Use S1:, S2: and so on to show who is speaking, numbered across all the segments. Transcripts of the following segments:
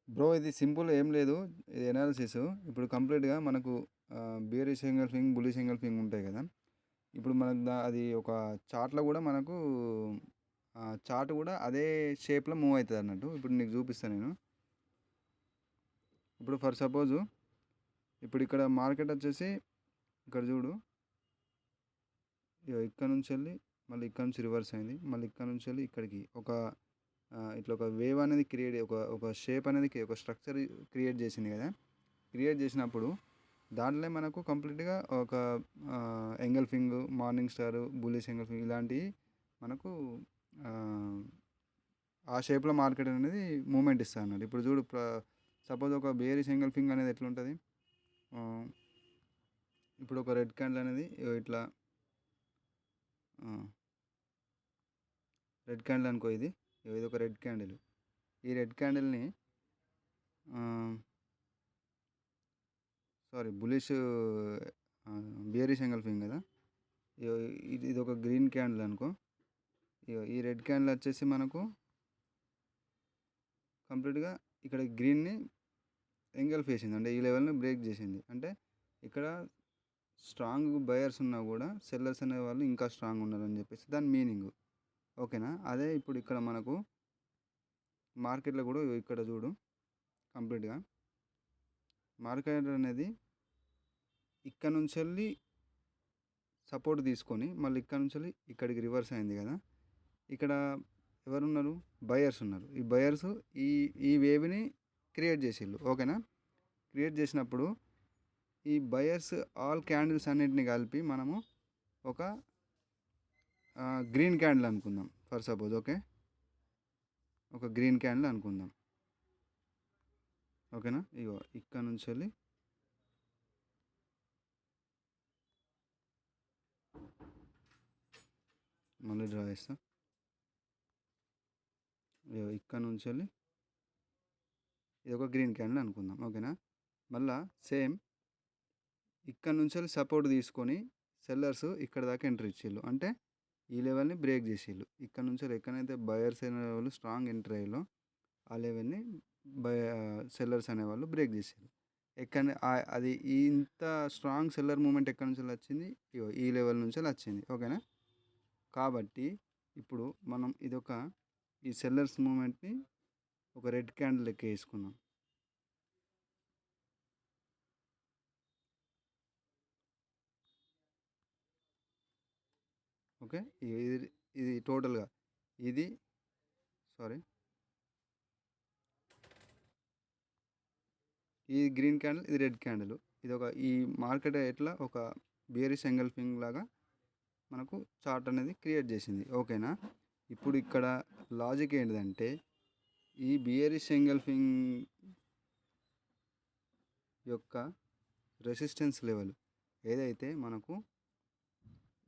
S1: Bro ఇది simple ఏం లేదు. ఇది ఎనాలిసిస్. ఇప్పుడు కంప్లీట్‌గా మనకు బేరిష్ ఎంగల్ఫింగ్, బులిష్ ఎంగల్ఫింగ్ ఉంటాయి కదా! ఇప్పుడు మనకు అది ఒక చార్ట్‌లో కూడా మనకు చార్ట్ కూడా అదే షేప్‌లో మూవ్ అయితదన్నట్టు. ఇప్పుడు నీకు చూపిస్తా నేను. ఇప్పుడు ఫర్ సపోజు ఇప్పుడు ఇక్కడ మార్కెట్ వచ్చేసి ఇక్కడ చూడు. ఇగో ఇక్కడ నుంచెళ్ళి మళ్ళీ ఇక్కడ నుంచి రివర్స్ అయింది. మళ్ళీ ఇక్కడ నుంచెళ్ళి ఇక్కడికి ఇట్లా ఒక వేవ్ అనేది ఒక షేప్ అనేది ఒక స్ట్రక్చర్ క్రియేట్ చేసింది కదా! క్రియేట్ చేసినప్పుడు దాంట్లో మనకు కంప్లీట్‌గా ఒక engulfing, morning star, bullish engulfing ఇలాంటివి మనకు ఆహ్, ఆ షేప్‌లో మార్కెట్ అనేది మూవ్‌మెంట్ ఇస్తదన్నట్టు. ఇప్పుడు చూడు సపోజ్ ఒక బేరిష్ ఎంగల్ఫింగ్ అనేది ఎట్లుంటది? ఆహ్, ఇప్పుడు ఒక రెడ్ క్యాండిల్ అనేది ఇట్లా ఆ! రెడ్ క్యాండిల్ అనుకో ఇది. ఇది ఒక రెడ్ క్యాండిల్. ఈ రెడ్ క్యాండిల్‌ని ఆహ్, సారీ బులిష్ బేరిష్ ఎంగల్ఫింగ్ కదా! ఇగో ఇది ఒక గ్రీన్ క్యాండిల్ అనుకో. ఇగో ఈ రెడ్ క్యాండిల్ వచ్చేసి మనకు కంప్లీట్‌గా ఇక్కడ గ్రీన్‌ని ఎంగల్ఫ్ చేసింది. అంటే ఈ లెవెల్‌ని బ్రేక్ చేసింది. అంటే ఇక్కడ స్ట్రాంగ్ బయర్స్ ఉన్నా కూడా సెల్లర్స్ అనేవాళ్ళు ఇంకా స్ట్రాంగ్ ఉన్నారని చెప్పేసి దాని మీనింగ్. ఓకేనా? అదే ఇప్పుడు ఇక్కడ మనకు మార్కెట్‌లో కూడా ఇక్కడ చూడు కంప్లీట్‌గా మార్కెట్ అనేది ఇక్కడ నుంచెళ్ళి సపోర్ట్ తీసుకొని మళ్ళీ ఇక్కడ నుంచెళ్ళి ఇక్కడికి రివర్స్ అయింది కదా! ఇక్కడ ఎవరున్నారు? బయర్స్ ఉన్నారు. ఈ బయర్స్ ఈ ఈ వేవ్‌ని క్రియేట్ చేసిల్లు. ఓకేనా? క్రియేట్ చేసినప్పుడు ఈ బయర్స్ ఆల్ క్యాండిల్స్ అన్నిటిని కలిపి మనము ఒక గ్రీన్ క్యాండిల్ అనుకుందాం. For suppose okay. ఒక గ్రీన్ క్యాండిల్ అనుకుందాం. ఓకేనా? ఇగో ఇక్కడ నుంచెళ్ళి మళ్ళీ డ్రా చేస్తా. ఇగో ఇక్కడ నుంచెళ్ళి ఇది ఒక గ్రీన్ క్యాండిల్ అనుకుందాం. ఓకేనా? మళ్ళా సేమ్ ఇక్కడ నుంచెళ్ళి సపోర్ట్ తీసుకొని సెల్లర్స్ ఇక్కడ దాకా ఎంట్రీ ఇచ్చిల్లు. అంటే ఈ లెవెల్‌ని బ్రేక్ చేసిల్లు. ఇక్కడ నుంచి ఎక్కడైతే బయర్స్ అనేవాళ్ళు స్ట్రాంగ్ ఎంటర్ అయ్యిల్లో ఆ లెవెల్‌ని సెల్లర్స్ అనేవాళ్ళు బ్రేక్ చేసిల్లు. ఎక్కడ అది ఇంత స్ట్రాంగ్ సెల్లర్ మూవ్‌మెంట్ ఎక్కడి నుంచెల్లి వచ్చింది? ఇగో ఈ లెవెల్ నుంచెల్లి వచ్చింది. ఓకేనా? కాబట్టి ఇప్పుడు మనం ఈ సెల్లర్స్ మూవ్‌మెంట్‌ని ఒక రెడ్ క్యాండిల్ లెక్క వేసుకుందాం. ఓకే. ఇది ఇది టోటల్‌గా ఇది సారీ ఈ గ్రీన్ క్యాండిల్, ఇది రెడ్ క్యాండిల్. ఈ మార్కెట్ ఎట్లా ఒక బేరిష్ ఎంగల్ఫింగ్ లాగా మనకు చార్ట్ అనేది క్రియేట్ చేసింది. ఓకేనా? ఇప్పుడు ఇక్కడ లాజిక్ ఏంటిదంటే ఈ బియరిష్ ఎంగల్ఫింగ్ యొక్క రెసిస్టెన్స్ లెవెల్ ఏదైతే మనకు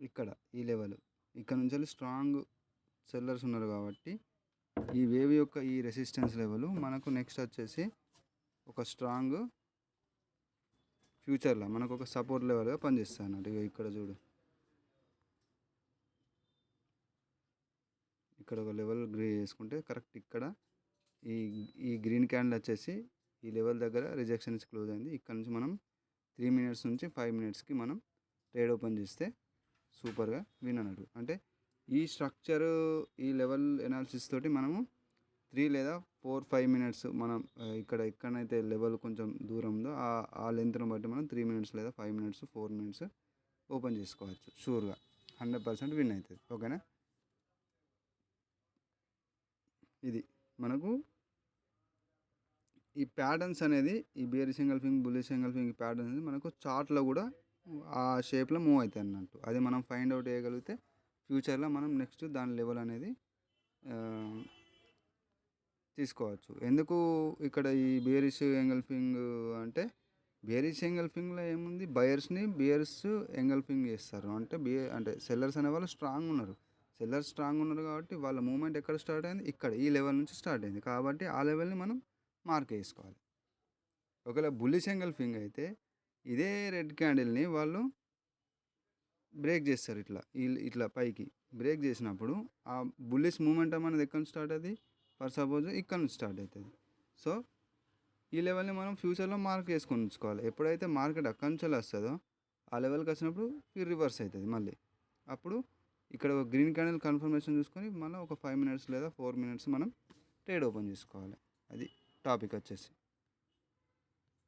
S1: ఇక్కడ ఈ లెవెల్ ఇక్కడ నుంచి స్ట్రాంగ్ సెల్లర్స్ ఉన్నారు కాబట్టి ఈ వేవ్ యొక్క ఈ రెసిస్టెన్స్ లెవెల్ మనకు నెక్స్ట్ వచ్చేసి ఒక స్ట్రాంగ్ ఫ్యూచర్లో మనకు ఒక సపోర్ట్ లెవెల్గా పనిచేస్తుంది అన్నట్టు. ఇక్కడ చూడు, ఇక్కడ ఒక లెవెల్ గ్రే చేసుకుంటే కరెక్ట్ ఇక్కడ ఈ ఈ గ్రీన్ క్యాండిల్ వచ్చేసి ఈ లెవెల్ దగ్గర రిజెక్షన్స్ క్లోజ్ అయింది. ఇక్కడ నుంచి మనం 3 మినిట్స్ నుంచి 5 మినిట్స్కి మనం ట్రేడ్ ఓపెన్ చేస్తే సూపర్గా విన్ అన్నట్టు. అంటే ఈ స్ట్రక్చరు ఈ లెవెల్ ఎనాలిసిస్ తోటి మనము 3 లేదా 4-5 మినిట్స్ మనం ఎక్కడైతే లెవెల్ కొంచెం దూరం ఉందో ఆ లెంత్ను బట్టి మనం 3 మినిట్స్ లేదా 5 మినిట్స్ 4 మినిట్స్ ఓపెన్ చేసుకోవచ్చు. షూర్గా 100% విన్ అవుతుంది. ఓకేనా? ఇది మనకు ఈ ప్యాటర్న్స్ అనేది ఈ bearish engulfing, bullish engulfing patterns అనేది మనకు చార్ట్లో కూడా ఆ షేప్లో మూవ్ అవుతాయి అన్నట్టు. అది మనం ఫైండ్ అవుట్ చేయగలిగితే ఫ్యూచర్లో మనం నెక్స్ట్ దాని లెవెల్ అనేది తీసుకోవచ్చు. ఎందుకు ఇక్కడ ఈ బేరిష్ ఎంగల్ఫింగ్ అంటే బేరిష్ ఎంగల్ఫింగ్లో ఏముంది, బియర్స్ ఎంగల్ఫింగ్ చేస్తారు. అంటే సెల్లర్స్ అనేవాళ్ళు స్ట్రాంగ్ ఉన్నారు. సెల్లర్స్ స్ట్రాంగ్ ఉన్నారు కాబట్టి వాళ్ళ మూవ్మెంట్ ఎక్కడ స్టార్ట్ అయింది? ఇక్కడ ఈ లెవెల్ నుంచి స్టార్ట్ అయింది. కాబట్టి ఆ లెవెల్ని మనం మార్క్ వేసుకోవాలి. ఒకవేళ బుల్లిష్ ఎంగల్ఫింగ్ అయితే ఇదే రెడ్ క్యాండిల్ని వాళ్ళు బ్రేక్ చేస్తారు. ఇట్లా పైకి బ్రేక్ చేసినప్పుడు ఆ బుల్లిష్ మూమెంటం అనేది ఎక్కడి నుంచి స్టార్ట్ అవుతుంది? ఫర్ సపోజ్ ఇక్కడ నుంచి స్టార్ట్ అవుతుంది. సో ఈ లెవెల్ని మనం ఫ్యూచర్లో మార్క్ చేసుకొని ఉంచుకోవాలి. ఎప్పుడైతే మార్కెట్ అక్కడి నుంచి వస్తుందో ఆ లెవెల్కి వచ్చినప్పుడు రివర్స్ అవుతుంది మళ్ళీ. అప్పుడు ఇక్కడ ఒక గ్రీన్ క్యాండిల్ కన్ఫర్మేషన్ చూసుకొని మళ్ళీ ఒక 5 మినిట్స్ లేదా 4 మినిట్స్ మనం ట్రేడ్ ఓపెన్ చేసుకోవాలి. అది టాపిక్ వచ్చేసి.